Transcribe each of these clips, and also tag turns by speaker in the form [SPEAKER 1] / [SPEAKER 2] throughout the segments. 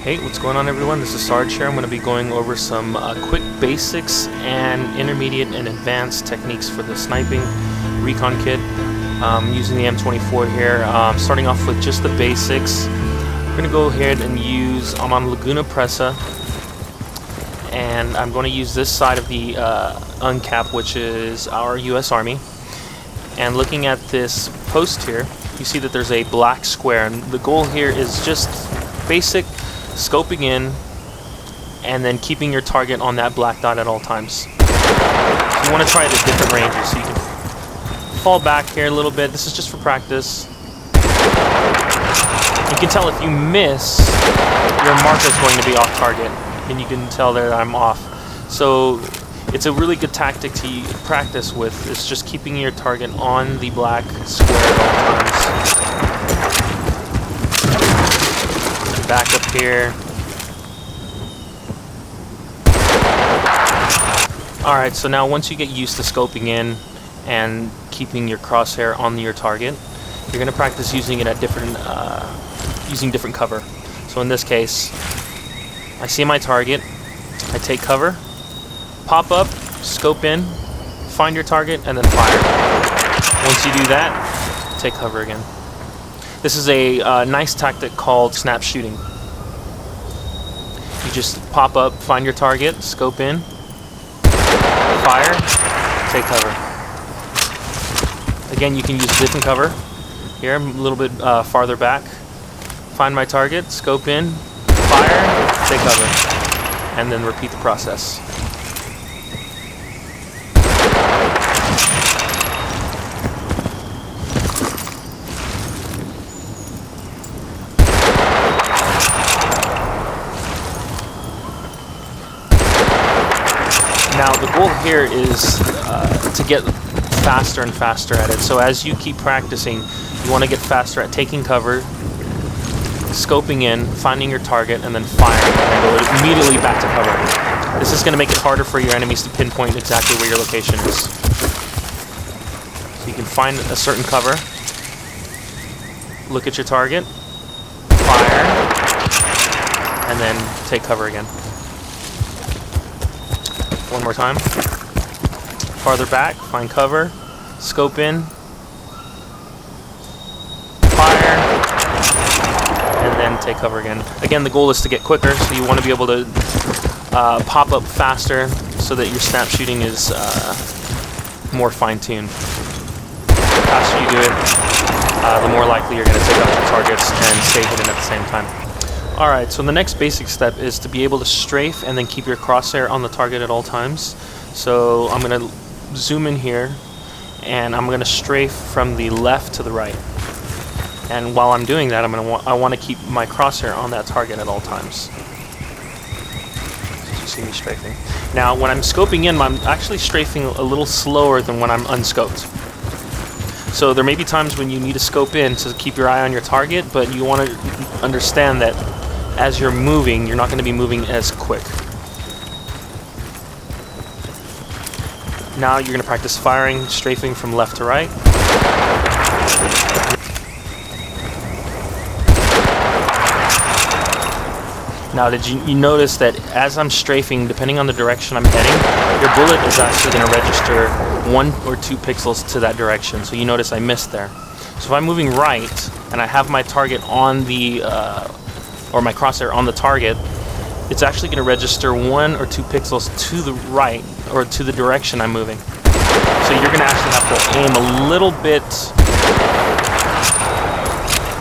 [SPEAKER 1] Hey, what's going on everyone? This is Sarge here. I'm going to be going over some quick basics and intermediate and advanced techniques for the sniping Recon kit. Using the M24 here. Starting off with just the basics. I'm going to go ahead and I'm on Laguna Presa, and I'm going to use this side of the uncap, which is our US Army. And looking at this post here, you see that there's a black square, and the goal here is just basic scoping in and then keeping your target on that black dot at all times. So you want to try it at different ranges, so you can fall back here a little bit. This is just for practice. You can tell if you miss, your marker is going to be off target, and you can tell that I'm off. So it's a really good tactic to practice with, is just keeping your target on the black square at all times. Back up here. Alright, so now once you get used to scoping in and keeping your crosshair on your target, you're going to practice using it at using different cover. So in this case, I see my target, I take cover, pop up, scope in, find your target, and then fire. Once you do that, take cover again. This is a nice tactic called snap shooting. You just pop up, find your target, scope in, fire, take cover. Again, you can use different cover. Here, I'm a little bit farther back. Find my target, scope in, fire, take cover, and then repeat the process. Now the goal here is to get faster and faster at it. So as you keep practicing, you want to get faster at taking cover, scoping in, finding your target, and then firing, and then go immediately back to cover. This is going to make it harder for your enemies to pinpoint exactly where your location is. So you can find a certain cover, look at your target, fire, and then take cover again. One more time. Farther back, find cover, scope in, fire, and then take cover again. Again, the goal is to get quicker, so you want to be able to pop up faster so that your snap shooting is more fine-tuned. The faster you do it, the more likely you're going to take out your targets and stay hidden at the same time. Alright, so the next basic step is to be able to strafe and then keep your crosshair on the target at all times. So I'm going to zoom in here, and I'm going to strafe from the left to the right. And while I'm doing that, I want to keep my crosshair on that target at all times. So you see me strafing. Now, when I'm scoping in, I'm actually strafing a little slower than when I'm unscoped. So there may be times when you need to scope in to keep your eye on your target, but you want to understand that as you're moving, you're not going to be moving as quick. Now you're going to practice firing, strafing from left to right. Now, did you notice that as I'm strafing, depending on the direction I'm heading, your bullet is actually going to register 1 or 2 pixels to that direction. So you notice I missed there. So if I'm moving right and I have my target on the or my crosshair on the target, it's actually going to register 1 or 2 pixels to the right, or to the direction I'm moving. So you're going to actually have to aim a little bit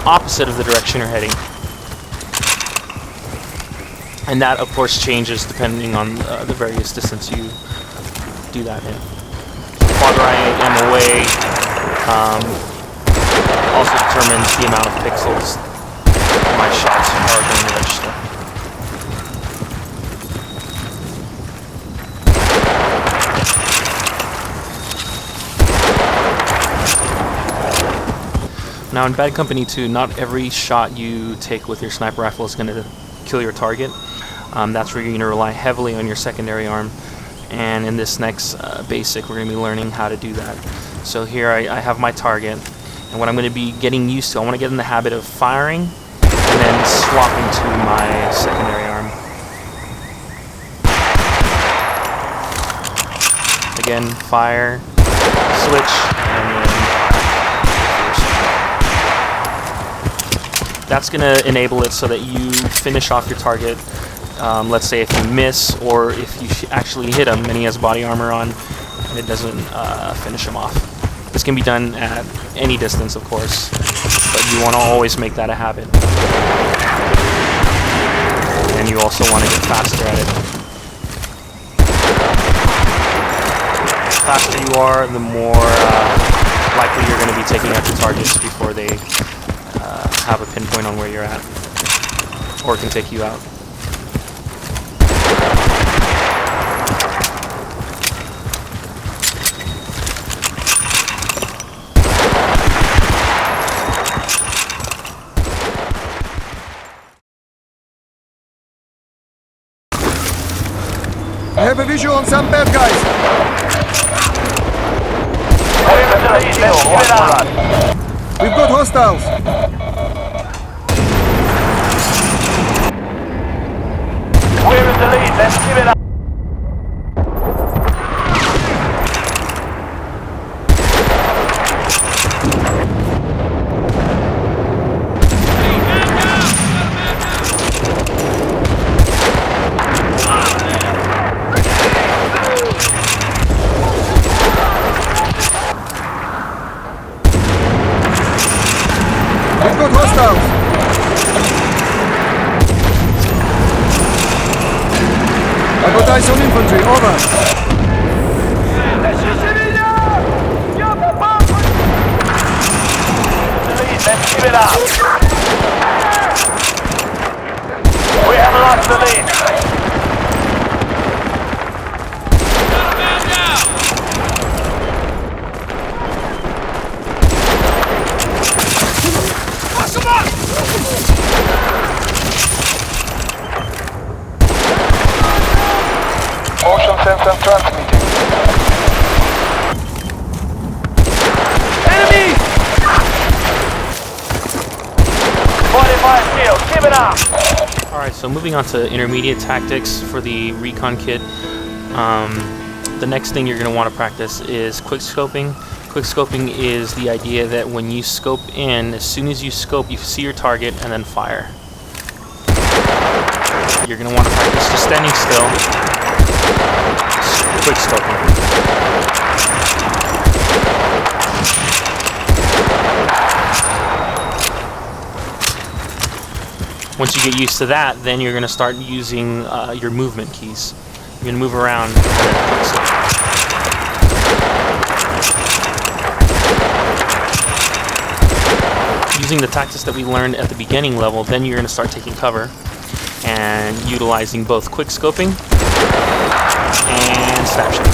[SPEAKER 1] opposite of the direction you're heading. And that, of course, changes depending on the various distance you do that in. The farther I am away also determines the amount of pixels my shots are going to register. Now in Bad Company 2, not every shot you take with your sniper rifle is going to kill your target. That's where you're going to rely heavily on your secondary arm. And in this next basic, we're going to be learning how to do that. So here I have my target, and what I'm going to be getting used to, I want to get in the habit of firing and then swapping to my secondary arm. Again, fire, switch, and then that's going to enable it so that you finish off your target. Let's say if you miss, or if you actually hit him and he has body armor on, and it doesn't finish him off. This can be done at any distance, of course, but you want to always make that a habit. And you also want to get faster at it. The faster you are, the more likely you're going to be taking out your targets before they have a pinpoint on where you're at, or can take you out.
[SPEAKER 2] I have a visual on some bad guys. We've got hostiles.
[SPEAKER 3] We're in the lead, let's give it up.
[SPEAKER 2] We've got hostiles. I got eyes on infantry, over.
[SPEAKER 3] Let's give it up. We have lost the lead. Motion sensor transmitting. Enemy! 45 kills, give it up!
[SPEAKER 1] Alright, so moving on to intermediate tactics for the Recon kit. The next thing you're going to want to practice is quickscoping. Quickscoping is the idea that when you scope in, as soon as you scope, you see your target and then fire. You're going to want to practice just standing still, quickscoping. Once you get used to that, then you're going to start using your movement keys. You're going to move around and then quickscope. Using the tactics that we learned at the beginning level, then you're going to start taking cover and utilizing both quickscoping and snap shooting.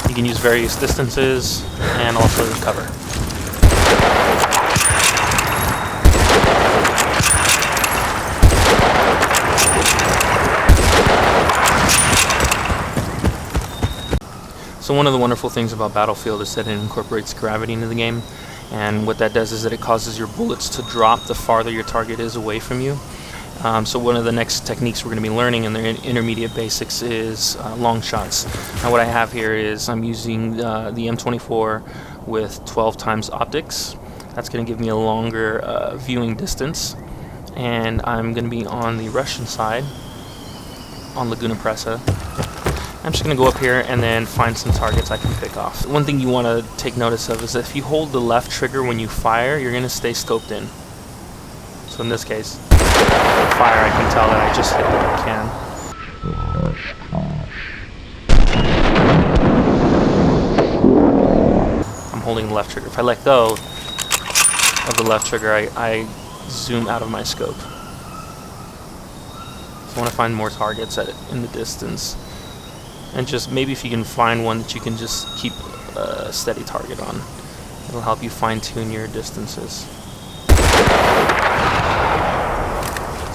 [SPEAKER 1] You can use various distances and also cover. So one of the wonderful things about Battlefield is that it incorporates gravity into the game, and what that does is that it causes your bullets to drop the farther your target is away from you. So one of the next techniques we're going to be learning in the intermediate basics is long shots. Now what I have here is I'm using the M24 with 12 times optics. That's going to give me a longer viewing distance, and I'm going to be on the Russian side, on Laguna Presa. I'm just going to go up here and then find some targets I can pick off. One thing you want to take notice of is that if you hold the left trigger when you fire, you're going to stay scoped in. So in this case, fire, I can tell that I just hit the can. I'm holding the left trigger. If I let go of the left trigger, I zoom out of my scope. So I want to find more targets in the distance. And just maybe if you can find one that you can just keep a steady target on, it'll help you fine-tune your distances.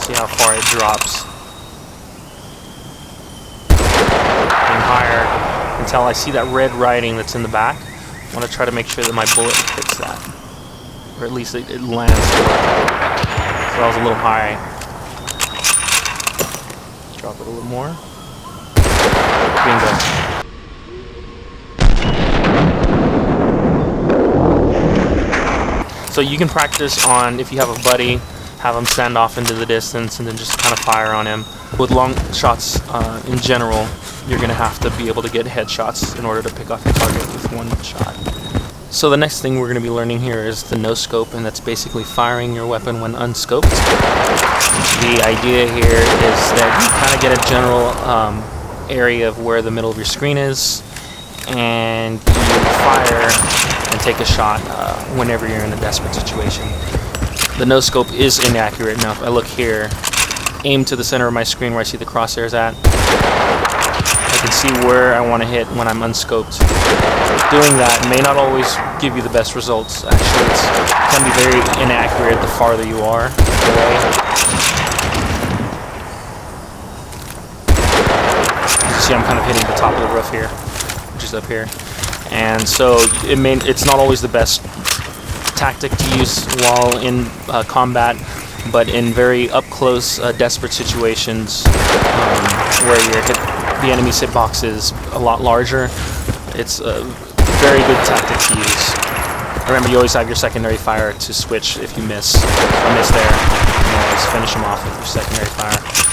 [SPEAKER 1] See how far it drops. tell, I see that red writing that's in the back. I want to try to make sure that my bullet hits that. Or at least it lands. So that was a little high. Drop it a little more. Bingo. So you can practice on, if you have a buddy, have him stand off into the distance and then just kind of fire on him. With long shots in general, you're going to have to be able to get headshots in order to pick off your target with one shot. So the next thing we're going to be learning here is the no scope, and that's basically firing your weapon when unscoped. The idea here is that you kind of get a general area of where the middle of your screen is, and you fire and take a shot whenever you're in a desperate situation. The no scope is inaccurate. Now if I look here, aim to the center of my screen where I see the crosshairs at, I can see where I want to hit when I'm unscoped. Doing that may not always give you the best results. Actually, it can be very inaccurate the farther you are away. You see I'm kind of hitting the top of the roof here, which is up here. And so it's not always the best tactic to use while in combat, but in very up-close, desperate situations where the enemy's hitbox is a lot larger, it's a very good tactic to use. Remember, you always have your secondary fire to switch if you miss. If I miss there, you can always finish them off with your secondary fire.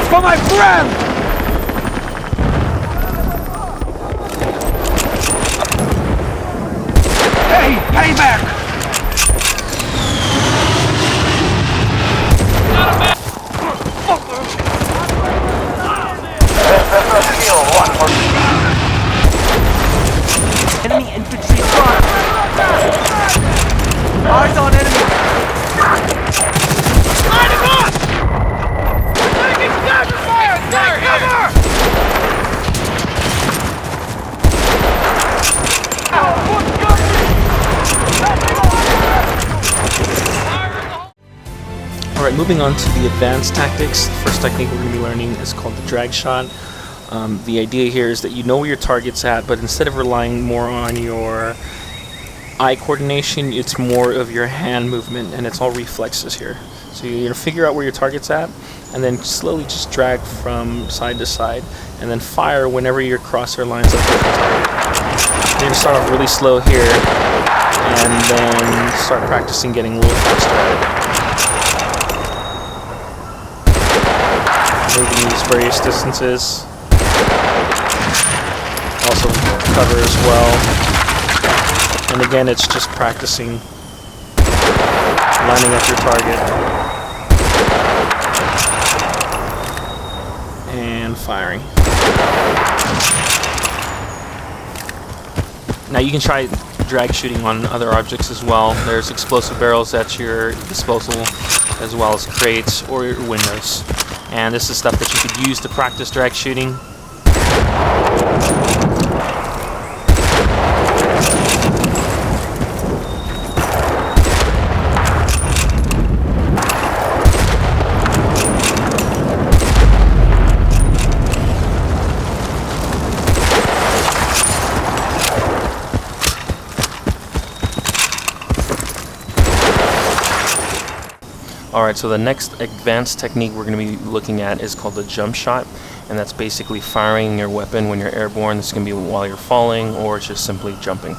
[SPEAKER 2] For my friend! Hey, payback!
[SPEAKER 3] Enemy infantry front. Eyes on enemy. Lining up! Taking stagger fire! Take cover!
[SPEAKER 1] Alright, moving on to the advanced tactics. The first technique we're going to be learning is called the Dragshot. The idea here is that you know where your target's at, but instead of relying more on your eye coordination, it's more of your hand movement, and it's all reflexes here. So you're going to figure out where your target's at, and then slowly just drag from side to side, and then fire whenever your crosshair lines up with the target. You're going to start off really slow here, and then start practicing getting a little faster at it. Moving these various distances. Also cover as well. And again, it's just practicing lining up your target and firing. Now you can try drag shooting on other objects as well. There's explosive barrels at your disposal, as well as crates or windows. And this is stuff that you could use to practice drag shooting. Alright, so the next advanced technique we're going to be looking at is called the jump shot, and that's basically firing your weapon when you're airborne. This can be while you're falling or just simply jumping.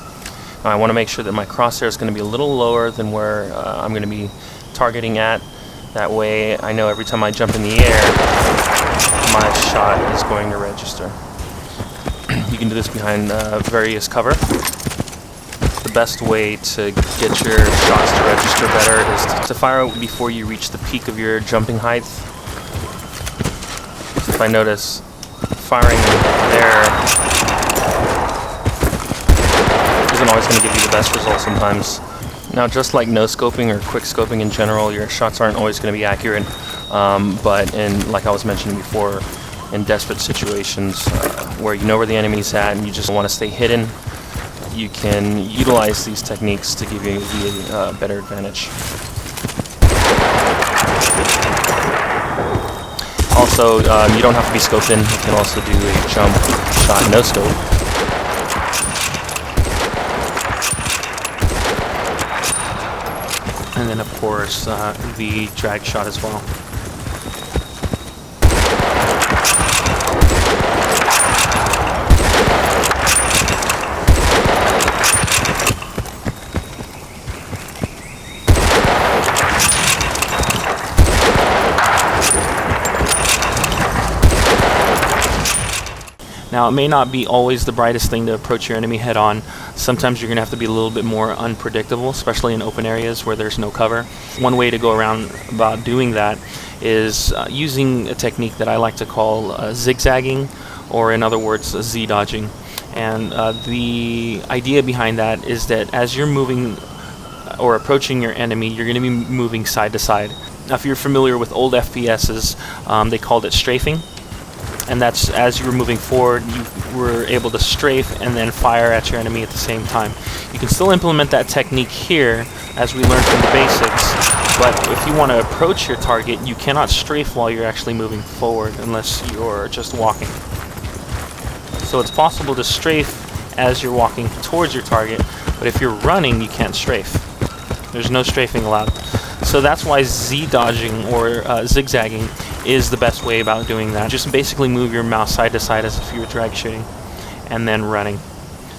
[SPEAKER 1] I want to make sure that my crosshair is going to be a little lower than where I'm going to be targeting at. That way I know every time I jump in the air, my shot is going to register. You can do this behind various cover. The best way to get your shots to register better is to fire before you reach the peak of your jumping height. So if I notice firing there isn't always going to give you the best results sometimes. Now, just like no-scoping or quick-scoping in general, your shots aren't always going to be accurate, but like I was mentioning before, in desperate situations where you know where the enemy's at and you just want to stay hidden, you can utilize these techniques to give you a better advantage. Also, you don't have to be scoped in. You can also do a jump shot no-scope. And then, of course, the drag shot as well. Now, it may not be always the brightest thing to approach your enemy head on. Sometimes you're going to have to be a little bit more unpredictable, especially in open areas where there's no cover. One way to go around about doing that is using a technique that I like to call zigzagging, or in other words, Z-dodging. And the idea behind that is that as you're moving or approaching your enemy, you're going to be moving side to side. Now, if you're familiar with old FPSs, they called it strafing. And that's as you were moving forward, you were able to strafe and then fire at your enemy at the same time. You can still implement that technique here, as we learned from the basics, but if you want to approach your target, you cannot strafe while you're actually moving forward unless you're just walking. So it's possible to strafe as you're walking towards your target, but if you're running, you can't strafe. There's no strafing allowed. So that's why Z-dodging or zigzagging is the best way about doing that. Just basically move your mouse side to side as if you were drag shooting and then running.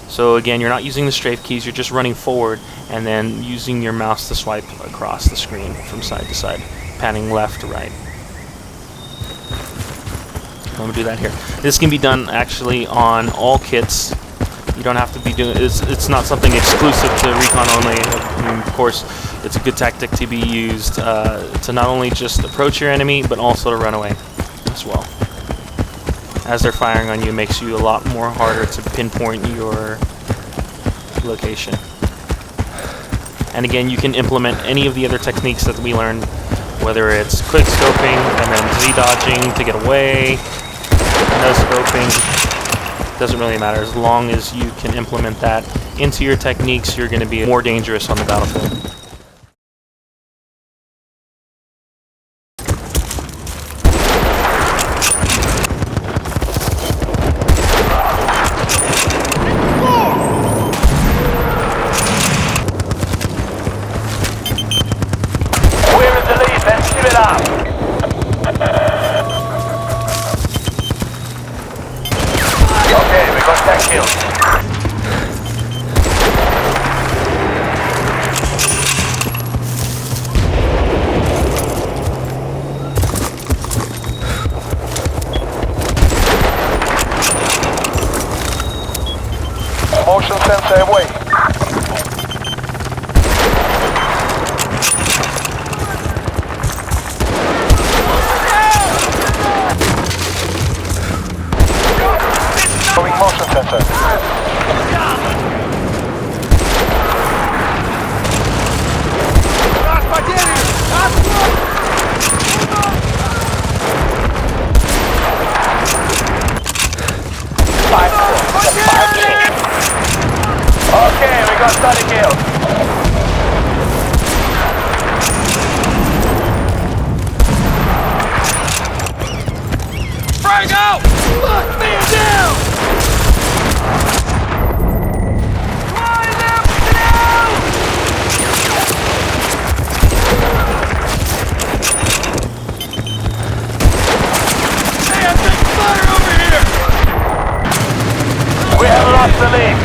[SPEAKER 1] So again, you're not using the strafe keys, you're just running forward and then using your mouse to swipe across the screen from side to side, panning left to right. I'm going to do that here. This can be done actually on all kits. You don't have to be doing it's not something exclusive to Recon only. I mean, of course, it's a good tactic to be used to not only just approach your enemy, but also to run away as well. As they're firing on you, it makes you a lot more harder to pinpoint your location. And again, you can implement any of the other techniques that we learned, whether it's quick scoping and then Z-dodging to get away, no scoping. Doesn't really matter. As long as you can implement that into your techniques, you're going to be more dangerous on the battlefield.
[SPEAKER 3] We're in the lead, let's give it up. Okay, we got 10 kills. Motion sensor away. Going motion sensor. Okay, we got 30 kills. Frag out! Look, man down! Line them down! Hey, I'm taking fire over here! We have lost the lead.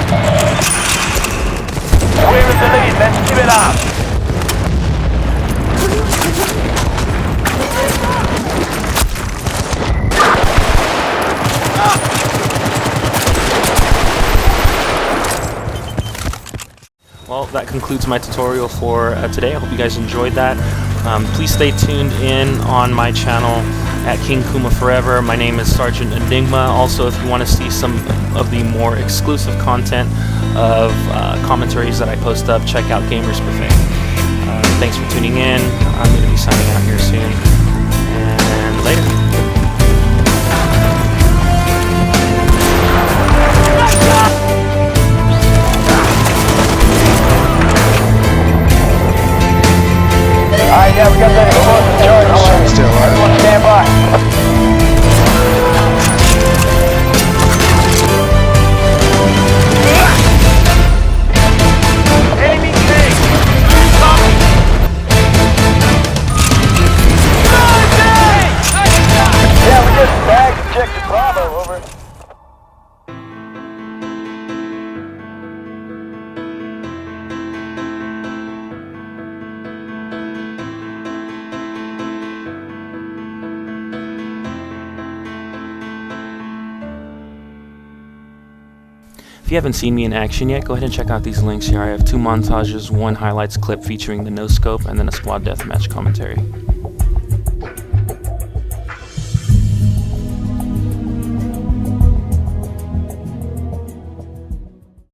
[SPEAKER 1] well, that concludes my tutorial for today. I hope you guys enjoyed that. Please stay tuned in on my channel at King Kuma Forever. My name is Sergeant Enigma. Also, if you want to see some of the more exclusive content of commentaries that I post up, check out Gamers Buffet. Thanks for tuning in. I'm going to be signing out here soon. And later.
[SPEAKER 2] Alright, yeah, we got that explosive charge. Still, everyone stand by. Enemy tank! Copy! Yeah, we just bagged objective Bravo, over.
[SPEAKER 1] If you haven't seen me in action yet, go ahead and check out these links here. I have 2 montages, 1 highlights clip featuring the no-scope, and then a squad deathmatch commentary.